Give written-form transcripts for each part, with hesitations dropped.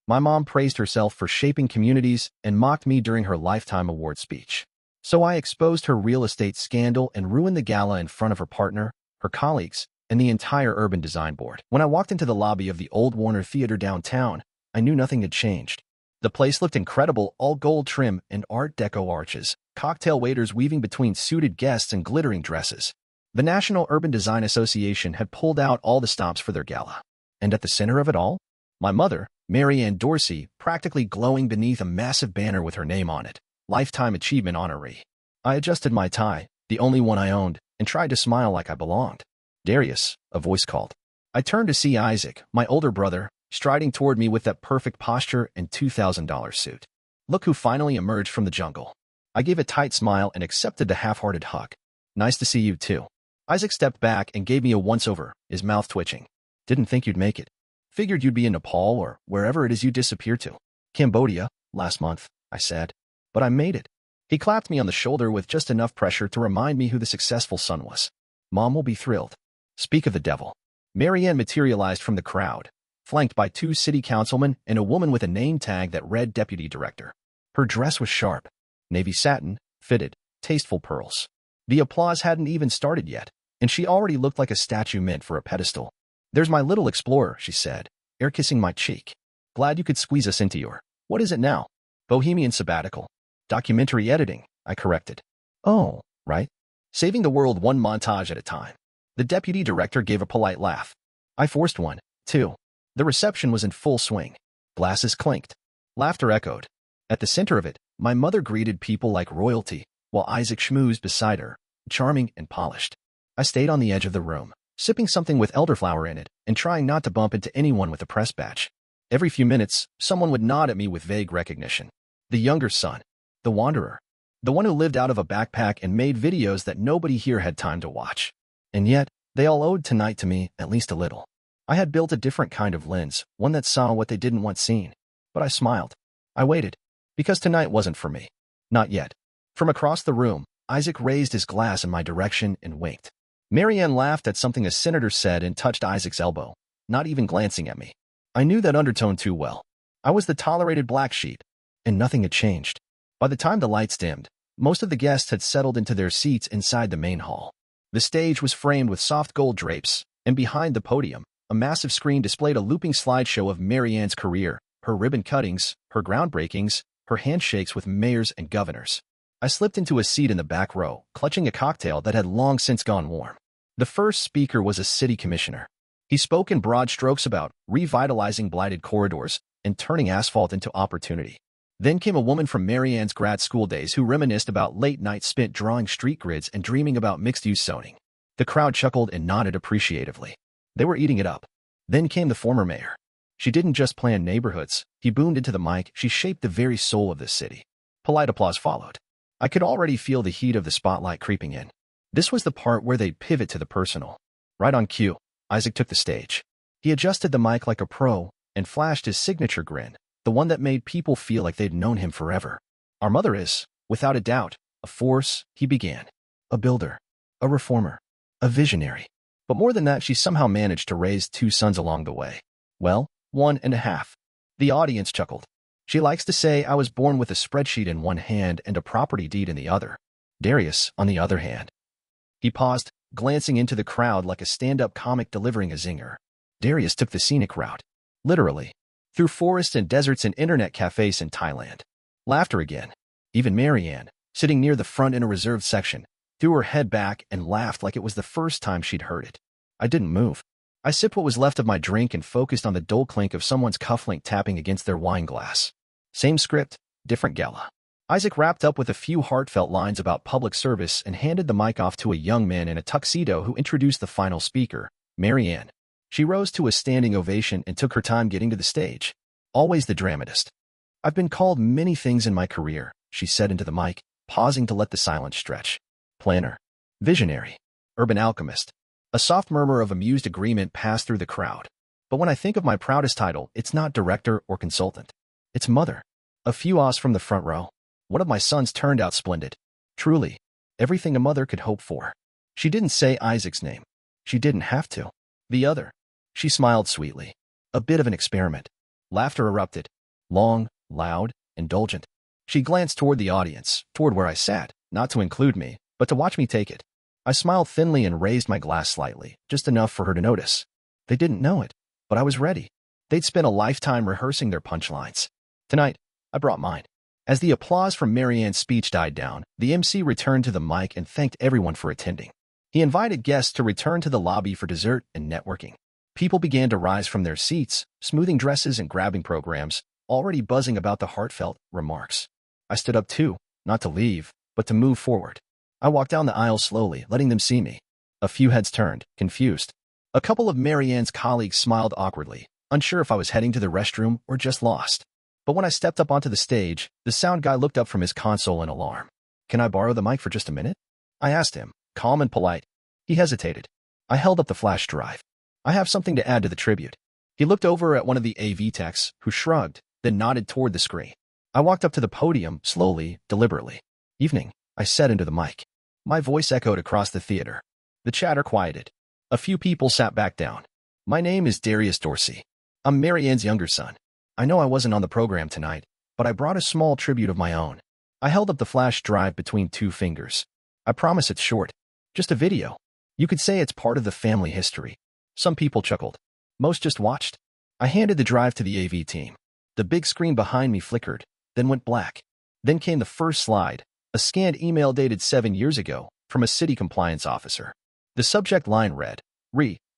My mom praised herself for shaping communities and mocked me during her lifetime award speech. So I exposed her real estate scandal and ruined the gala in front of her partner, her colleagues, and the entire urban design board. When I walked into the lobby of the old Warner Theater downtown, I knew nothing had changed. The place looked incredible, all gold trim and Art Deco arches, cocktail waiters weaving between suited guests and glittering dresses. The National Urban Design Association had pulled out all the stops for their gala. And at the center of it all, my mother, Mary Ann Dorsey, practically glowing beneath a massive banner with her name on it. Lifetime Achievement Honoree. I adjusted my tie, the only one I owned, and tried to smile like I belonged. "Darius," a voice called. I turned to see Isaac, my older brother, striding toward me with that perfect posture and $2,000 suit. Look who finally emerged from the jungle. I gave a tight smile and accepted the half-hearted hug. "Nice to see you, too." Isaac stepped back and gave me a once-over, his mouth twitching. "Didn't think you'd make it. Figured you'd be in Nepal or wherever it is you disappear to." "Cambodia, last month," I said. "But I made it." He clapped me on the shoulder with just enough pressure to remind me who the successful son was. "Mom will be thrilled." Speak of the devil. Mary Ann materialized from the crowd, flanked by 2 city councilmen and a woman with a name tag that read Deputy Director. Her dress was sharp, navy satin, fitted, tasteful pearls. The applause hadn't even started yet, and she already looked like a statue meant for a pedestal. "There's my little explorer," she said, air-kissing my cheek. "Glad you could squeeze us into your, what is it now? Bohemian sabbatical. Documentary editing," I corrected. "Oh, right. Saving the world one montage at a time." The deputy director gave a polite laugh. I forced one, too. The reception was in full swing. Glasses clinked. Laughter echoed. At the center of it, my mother greeted people like royalty, while Isaac schmoozed beside her, charming and polished. I stayed on the edge of the room, sipping something with elderflower in it and trying not to bump into anyone with a press badge. Every few minutes, someone would nod at me with vague recognition. The younger son. The wanderer. The one who lived out of a backpack and made videos that nobody here had time to watch. And yet, they all owed tonight to me, at least a little. I had built a different kind of lens, one that saw what they didn't want seen. But I smiled. I waited. Because tonight wasn't for me. Not yet. From across the room, Isaac raised his glass in my direction and winked. Mary Ann laughed at something a senator said and touched Isaac's elbow, not even glancing at me. I knew that undertone too well. I was the tolerated black sheep, and nothing had changed. By the time the lights dimmed, most of the guests had settled into their seats inside the main hall. The stage was framed with soft gold drapes, and behind the podium, a massive screen displayed a looping slideshow of Mary Ann's career, her ribbon cuttings, her groundbreakings, her handshakes with mayors and governors. I slipped into a seat in the back row, clutching a cocktail that had long since gone warm. The first speaker was a city commissioner. He spoke in broad strokes about revitalizing blighted corridors and turning asphalt into opportunity. Then came a woman from Mary Ann's grad school days who reminisced about late nights spent drawing street grids and dreaming about mixed-use zoning. The crowd chuckled and nodded appreciatively. They were eating it up. Then came the former mayor. She didn't just plan neighborhoods. He boomed into the mic. She shaped the very soul of this city. Polite applause followed. I could already feel the heat of the spotlight creeping in. This was the part where they'd pivot to the personal. Right on cue, Isaac took the stage. He adjusted the mic like a pro and flashed his signature grin, the one that made people feel like they'd known him forever. "Our mother is, without a doubt, a force," he began. "A builder, a reformer, a visionary. But more than that, she somehow managed to raise 2 sons along the way. Well, 1.5. The audience chuckled. "She likes to say I was born with a spreadsheet in one hand and a property deed in the other. Darius, on the other hand." He paused, glancing into the crowd like a stand-up comic delivering a zinger. "Darius took the scenic route. Literally. Through forests and deserts and internet cafes in Thailand." Laughter again. Even Mary Ann, sitting near the front in a reserved section, threw her head back and laughed like it was the first time she'd heard it. I didn't move. I sipped what was left of my drink and focused on the dull clink of someone's cufflink tapping against their wine glass. Same script, different gala. Isaac wrapped up with a few heartfelt lines about public service and handed the mic off to a young man in a tuxedo who introduced the final speaker, Mary Ann. She rose to a standing ovation and took her time getting to the stage. Always the dramatist. "I've been called many things in my career," she said into the mic, pausing to let the silence stretch. "Planner. Visionary. Urban alchemist." A soft murmur of amused agreement passed through the crowd. But when I think of my proudest title, it's not director or consultant. It's mother. A few ahs from the front row. One of my sons turned out splendid. Truly, everything a mother could hope for. She didn't say Isaac's name. She didn't have to. The other. She smiled sweetly. A bit of an experiment. Laughter erupted. Long, loud, indulgent. She glanced toward the audience, toward where I sat, not to include me, but to watch me take it. I smiled thinly and raised my glass slightly, just enough for her to notice. They didn't know it, but I was ready. They'd spent a lifetime rehearsing their punchlines. Tonight, I brought mine. As the applause from Marianne's speech died down, the MC returned to the mic and thanked everyone for attending. He invited guests to return to the lobby for dessert and networking. People began to rise from their seats, smoothing dresses and grabbing programs, already buzzing about the heartfelt remarks. I stood up too, not to leave, but to move forward. I walked down the aisle slowly, letting them see me. A few heads turned, confused. A couple of Marianne's colleagues smiled awkwardly, unsure if I was heading to the restroom or just lost. But when I stepped up onto the stage, the sound guy looked up from his console in alarm. "Can I borrow the mic for just a minute?" I asked him, calm and polite. He hesitated. I held up the flash drive. "I have something to add to the tribute." He looked over at one of the AV techs, who shrugged, then nodded toward the screen. I walked up to the podium, slowly, deliberately. "Evening," I said into the mic. My voice echoed across the theater. The chatter quieted. A few people sat back down. "My name is Darius Dorsey. I'm Marianne's younger son. I know I wasn't on the program tonight, but I brought a small tribute of my own." I held up the flash drive between two fingers. "I promise it's short. Just a video. You could say it's part of the family history." Some people chuckled. Most just watched. I handed the drive to the AV team. The big screen behind me flickered, then went black. Then came the first slide, a scanned email dated 7 years ago from a city compliance officer. The subject line read,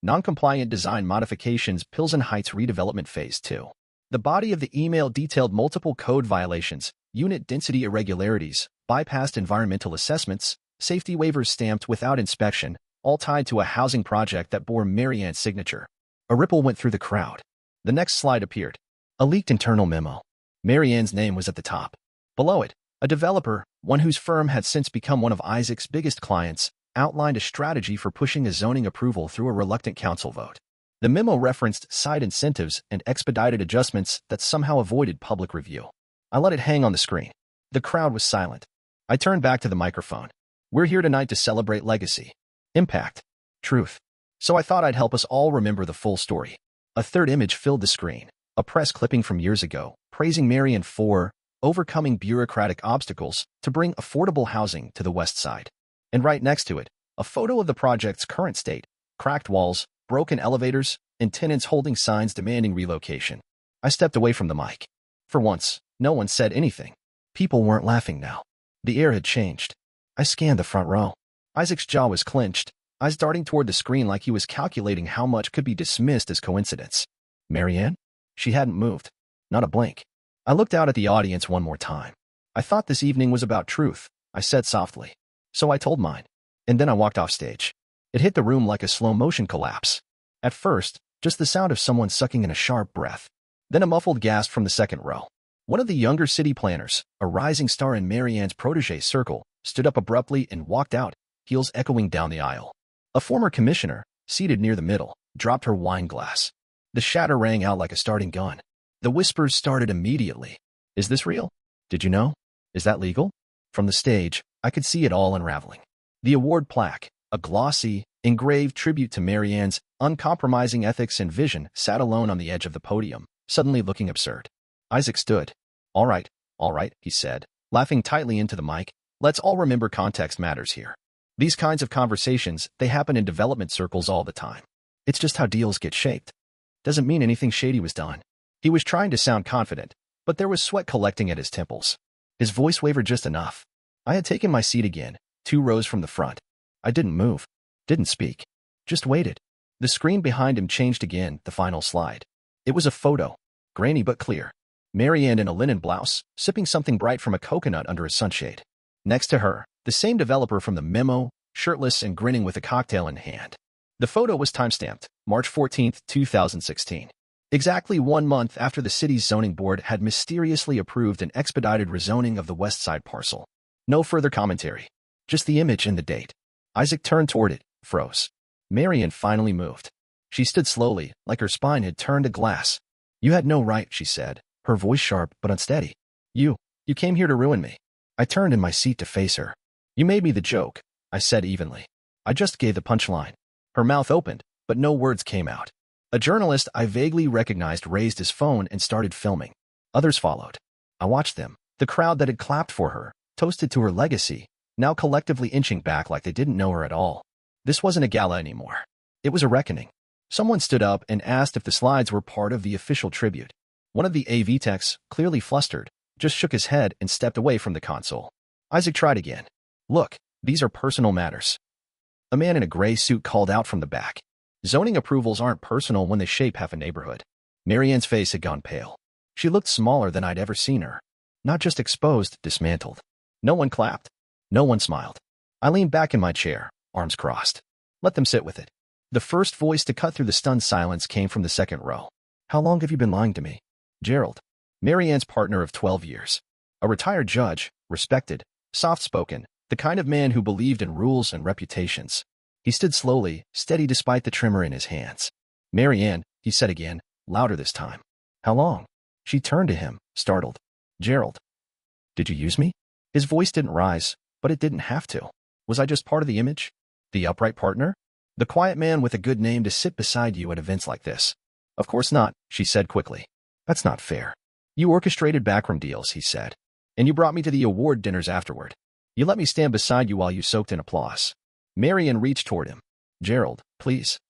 Non-compliant design modifications Pilsen Heights redevelopment phase 2. The body of the email detailed multiple code violations, unit density irregularities, bypassed environmental assessments, safety waivers stamped without inspection, all tied to a housing project that bore Marianne's signature. A ripple went through the crowd. The next slide appeared. A leaked internal memo. Marianne's name was at the top. Below it, a developer, one whose firm had since become one of Isaac's biggest clients, outlined a strategy for pushing a zoning approval through a reluctant council vote. The memo referenced side incentives and expedited adjustments that somehow avoided public review. I let it hang on the screen. The crowd was silent. I turned back to the microphone. "We're here tonight to celebrate legacy, impact, truth." So I thought I'd help us all remember the full story. A third image filled the screen, a press clipping from years ago, praising Marianne for overcoming bureaucratic obstacles to bring affordable housing to the West Side. And right next to it, a photo of the project's current state, cracked walls, broken elevators, and tenants holding signs demanding relocation. I stepped away from the mic. For once, no one said anything. People weren't laughing now. The air had changed. I scanned the front row. Isaac's jaw was clenched, eyes darting toward the screen like he was calculating how much could be dismissed as coincidence. Marianne? She hadn't moved. Not a blink. I looked out at the audience one more time. "I thought this evening was about truth," I said softly. So I told mine. And then I walked off stage. It hit the room like a slow-motion collapse. At first, just the sound of someone sucking in a sharp breath. Then a muffled gasp from the second row. One of the younger city planners, a rising star in Marianne's protégé circle, stood up abruptly and walked out, heels echoing down the aisle. A former commissioner, seated near the middle, dropped her wine glass. The shatter rang out like a starting gun. The whispers started immediately. "Is this real? Did you know? Is that legal?" From the stage, I could see it all unraveling. The award plaque, a glossy, engraved tribute to Marianne's uncompromising ethics and vision, sat alone on the edge of the podium, suddenly looking absurd. Isaac stood. All right, he said, laughing tightly into the mic. "Let's all remember context matters here. These kinds of conversations, they happen in development circles all the time. It's just how deals get shaped. Doesn't mean anything shady was done." He was trying to sound confident, but there was sweat collecting at his temples. His voice wavered just enough. I had taken my seat again, 2 rows from the front. I didn't move, didn't speak, just waited. The screen behind him changed again, the final slide. It was a photo, grainy but clear. Marianne in a linen blouse, sipping something bright from a coconut under a sunshade. Next to her, the same developer from the memo, shirtless and grinning with a cocktail in hand. The photo was timestamped, March 14, 2016. Exactly 1 month after the city's zoning board had mysteriously approved an expedited rezoning of the West Side parcel. No further commentary. Just the image and the date. Isaac turned toward it, froze. Marianne finally moved. She stood slowly, like her spine had turned to glass. "You had no right," she said, her voice sharp but unsteady. You came here to ruin me." I turned in my seat to face her. "You made me the joke," I said evenly. "I just gave the punchline." Her mouth opened, but no words came out. A journalist I vaguely recognized raised his phone and started filming. Others followed. I watched them, the crowd that had clapped for her, toasted to her legacy, now collectively inching back like they didn't know her at all. This wasn't a gala anymore. It was a reckoning. Someone stood up and asked if the slides were part of the official tribute. One of the AV techs, clearly flustered, just shook his head and stepped away from the console. Isaac tried again. Look, these are personal matters. A man in a gray suit called out from the back. Zoning approvals aren't personal when they shape half a neighborhood. Marianne's face had gone pale. She looked smaller than I'd ever seen her. Not just exposed, dismantled. No one clapped. No one smiled. I leaned back in my chair, arms crossed. Let them sit with it. The first voice to cut through the stunned silence came from the second row. How long have you been lying to me? Gerald. Marianne's partner of 12 years. A retired judge, respected, soft-spoken, the kind of man who believed in rules and reputations. He stood slowly, steady despite the tremor in his hands. Marianne, he said again, louder this time. How long? She turned to him, startled. Gerald. Did you use me? His voice didn't rise, but it didn't have to. Was I just part of the image? The upright partner? The quiet man with a good name to sit beside you at events like this? Of course not, she said quickly. That's not fair. You orchestrated backroom deals, he said. And you brought me to the award dinners afterward. You let me stand beside you while you soaked in applause. Marianne reached toward him. Gerald, please.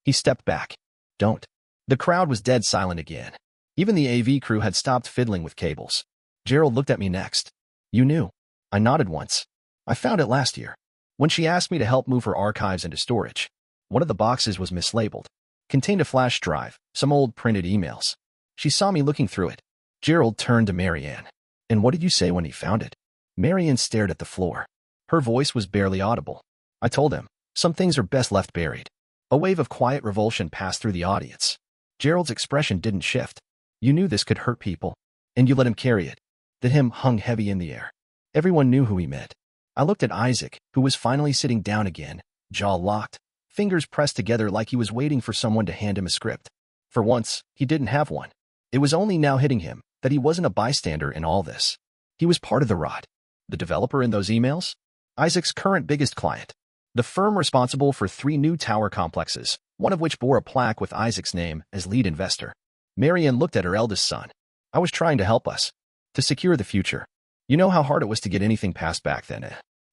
He stepped back. Don't. The crowd was dead silent again. Even the AV crew had stopped fiddling with cables. Gerald looked at me next. You knew. I nodded once. I found it last year, when she asked me to help move her archives into storage. One of the boxes was mislabeled. Contained a flash drive, some old printed emails. She saw me looking through it. Gerald turned to Marianne. And what did you say when he found it? Marianne stared at the floor. Her voice was barely audible. I told him, some things are best left buried. A wave of quiet revulsion passed through the audience. Gerald's expression didn't shift. You knew this could hurt people, and you let him carry it. That hymn hung heavy in the air. Everyone knew who he meant. I looked at Isaac, who was finally sitting down again, jaw locked, fingers pressed together like he was waiting for someone to hand him a script. For once, he didn't have one. It was only now hitting him that he wasn't a bystander in all this. He was part of the rot. The developer in those emails? Isaac's current biggest client. The firm responsible for 3 new tower complexes, one of which bore a plaque with Isaac's name as lead investor. Marianne looked at her eldest son. I was trying to help us. To secure the future. You know how hard it was to get anything passed back then.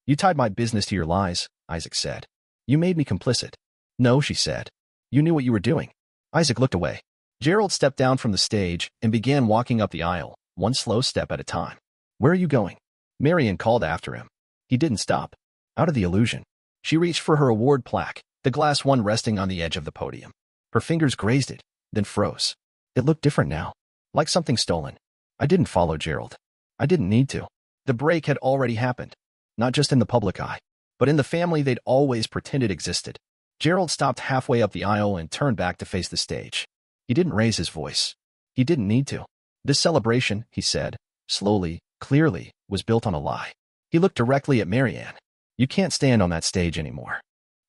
You tied my business to your lies, Isaac said. You made me complicit. No, she said. You knew what you were doing. Isaac looked away. Gerald stepped down from the stage and began walking up the aisle, one slow step at a time. Where are you going? Marianne called after him. He didn't stop. Out of the illusion. She reached for her award plaque, the glass one resting on the edge of the podium. Her fingers grazed it, then froze. It looked different now. Like something stolen. I didn't follow Gerald. I didn't need to. The break had already happened. Not just in the public eye, but in the family they'd always pretended existed. Gerald stopped halfway up the aisle and turned back to face the stage. He didn't raise his voice. He didn't need to. This celebration, he said, slowly, clearly, was built on a lie. He looked directly at Marianne. You can't stand on that stage anymore.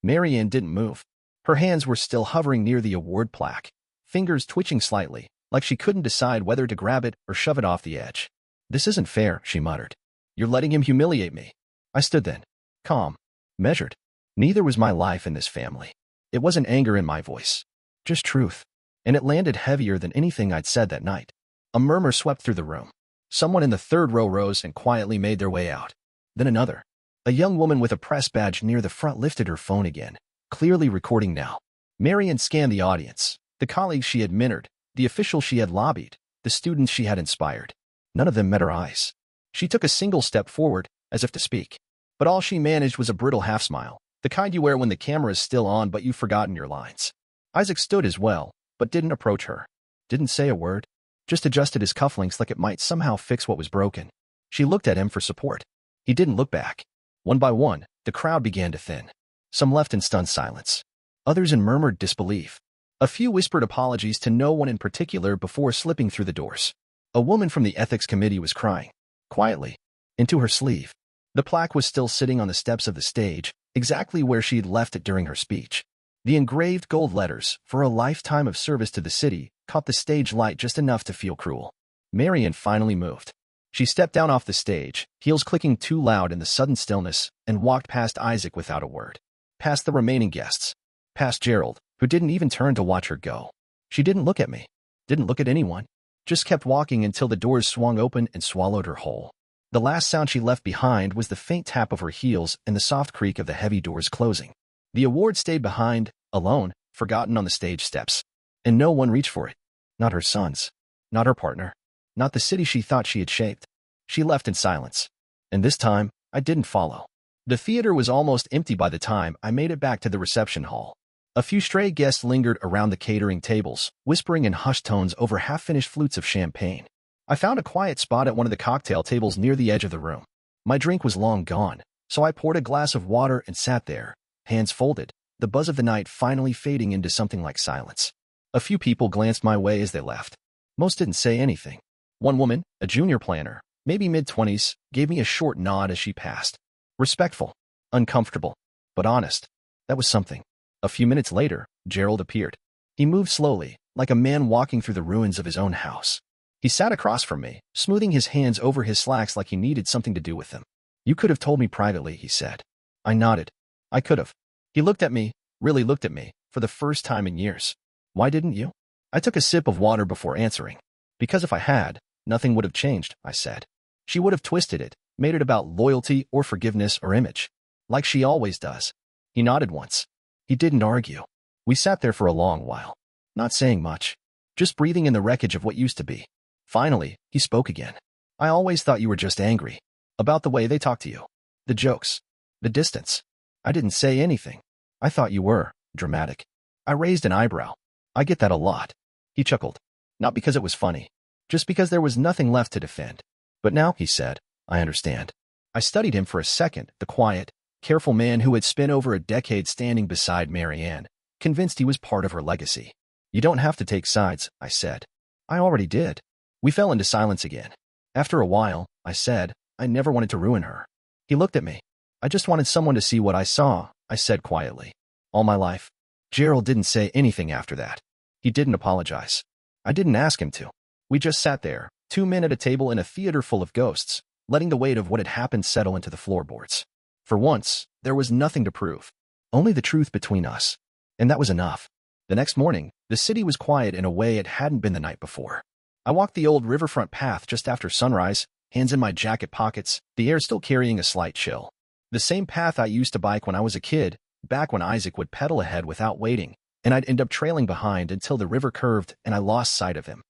Marianne didn't move. Her hands were still hovering near the award plaque, fingers twitching slightly, like she couldn't decide whether to grab it or shove it off the edge. This isn't fair, she muttered. You're letting him humiliate me. I stood then, calm, measured. Neither was my life in this family. It wasn't anger in my voice. Just truth. And it landed heavier than anything I'd said that night. A murmur swept through the room. Someone in the third row rose and quietly made their way out. Then another. A young woman with a press badge near the front lifted her phone again, clearly recording now. Marianne scanned the audience, the colleagues she had mentored, the officials she had lobbied, the students she had inspired. None of them met her eyes. She took a single step forward, as if to speak. But all she managed was a brittle half-smile, the kind you wear when the camera is still on but you've forgotten your lines. Isaac stood as well, but didn't approach her. Didn't say a word. Just adjusted his cufflinks like it might somehow fix what was broken. She looked at him for support. He didn't look back. One by one, the crowd began to thin. Some left in stunned silence. Others in murmured disbelief. A few whispered apologies to no one in particular before slipping through the doors. A woman from the ethics committee was crying, quietly, into her sleeve. The plaque was still sitting on the steps of the stage, exactly where she'd left it during her speech. The engraved gold letters, for a lifetime of service to the city, caught the stage light just enough to feel cruel. Marianne finally moved. She stepped down off the stage, heels clicking too loud in the sudden stillness, and walked past Isaac without a word. Past the remaining guests. Past Gerald, who didn't even turn to watch her go. She didn't look at me. Didn't look at anyone. Just kept walking until the doors swung open and swallowed her whole. The last sound she left behind was the faint tap of her heels and the soft creak of the heavy doors closing. The award stayed behind, alone, forgotten on the stage steps. And no one reached for it. Not her sons. Not her partner. Not the city she thought she had shaped. She left in silence. And this time, I didn't follow. The theater was almost empty by the time I made it back to the reception hall. A few stray guests lingered around the catering tables, whispering in hushed tones over half-finished flutes of champagne. I found a quiet spot at one of the cocktail tables near the edge of the room. My drink was long gone, so I poured a glass of water and sat there, hands folded, the buzz of the night finally fading into something like silence. A few people glanced my way as they left. Most didn't say anything. One woman, a junior planner, maybe mid-20s, gave me a short nod as she passed. Respectful, uncomfortable, but honest. That was something. A few minutes later, Gerald appeared. He moved slowly, like a man walking through the ruins of his own house. He sat across from me, smoothing his hands over his slacks like he needed something to do with them. "You could have told me privately," he said. I nodded. "I could have." He looked at me, really looked at me, for the first time in years. "Why didn't you?" I took a sip of water before answering. "Because if I had, nothing would have changed," I said. "She would have twisted it, made it about loyalty or forgiveness or image. Like she always does." He nodded once. He didn't argue. We sat there for a long while, not saying much, just breathing in the wreckage of what used to be. Finally, he spoke again. "I always thought you were just angry. About the way they talk to you. The jokes. The distance." I didn't say anything. "I thought you were dramatic." I raised an eyebrow. "I get that a lot." He chuckled. "Not because it was funny. Just because there was nothing left to defend." "But now," he said, "I understand." I studied him for a second, the quiet, careful man who had spent over a decade standing beside Marianne, convinced he was part of her legacy. "You don't have to take sides," I said. "I already did." We fell into silence again. After a while, I said, "I never wanted to ruin her." He looked at me. "I just wanted someone to see what I saw," I said quietly. "All my life." Gerald didn't say anything after that. He didn't apologize. I didn't ask him to. We just sat there, two men at a table in a theater full of ghosts, letting the weight of what had happened settle into the floorboards. For once, there was nothing to prove. Only the truth between us. And that was enough. The next morning, the city was quiet in a way it hadn't been the night before. I walked the old riverfront path just after sunrise, hands in my jacket pockets, the air still carrying a slight chill. The same path I used to bike when I was a kid, back when Isaac would pedal ahead without waiting, and I'd end up trailing behind until the river curved and I lost sight of him.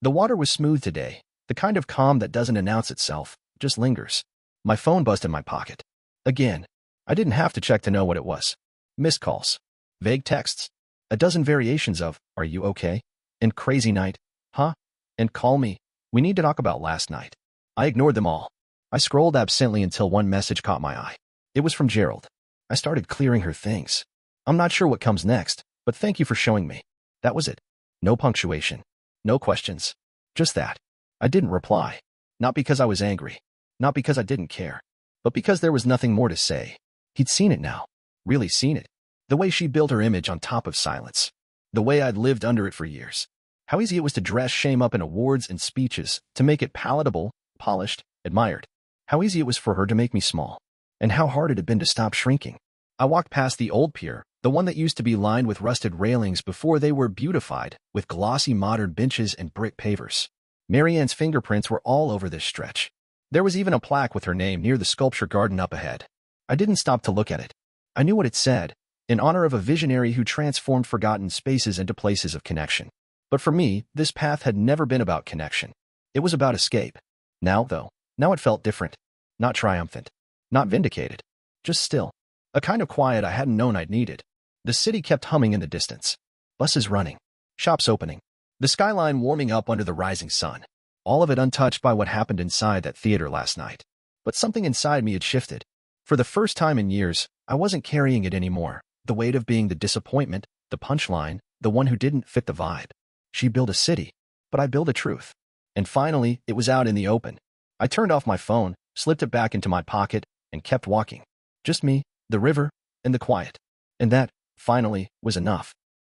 The water was smooth today, the kind of calm that doesn't announce itself, just lingers. My phone buzzed in my pocket. Again. I didn't have to check to know what it was. Missed calls. Vague texts. A dozen variations of, "Are you okay?" And "Crazy night." "Huh?" And "Call me. We need to talk about last night." I ignored them all. I scrolled absently until one message caught my eye. It was from Gerald. I started clearing her things. "I'm not sure what comes next, but thank you for showing me." That was it. No punctuation. No questions. Just that. I didn't reply. Not because I was angry. Not because I didn't care. But because there was nothing more to say. He'd seen it now. Really seen it. The way she built her image on top of silence. The way I'd lived under it for years. How easy it was to dress shame up in awards and speeches, to make it palatable, polished, admired. How easy it was for her to make me small. And how hard it had been to stop shrinking. I walked past the old pier, the one that used to be lined with rusted railings before they were beautified, with glossy modern benches and brick pavers. Marianne's fingerprints were all over this stretch. There was even a plaque with her name near the sculpture garden up ahead. I didn't stop to look at it. I knew what it said, in honor of a visionary who transformed forgotten spaces into places of connection. But for me, this path had never been about connection. It was about escape. Now, though, now it felt different. Not triumphant. Not vindicated. Just still. A kind of quiet I hadn't known I'd needed. The city kept humming in the distance. Buses running. Shops opening. The skyline warming up under the rising sun. All of it untouched by what happened inside that theater last night. But something inside me had shifted. For the first time in years, I wasn't carrying it anymore. The weight of being the disappointment, the punchline, the one who didn't fit the vibe. She built a city, but I built a truth. And finally, it was out in the open. I turned off my phone, slipped it back into my pocket, and kept walking. Just me, the river, and the quiet. And that, finally, was enough.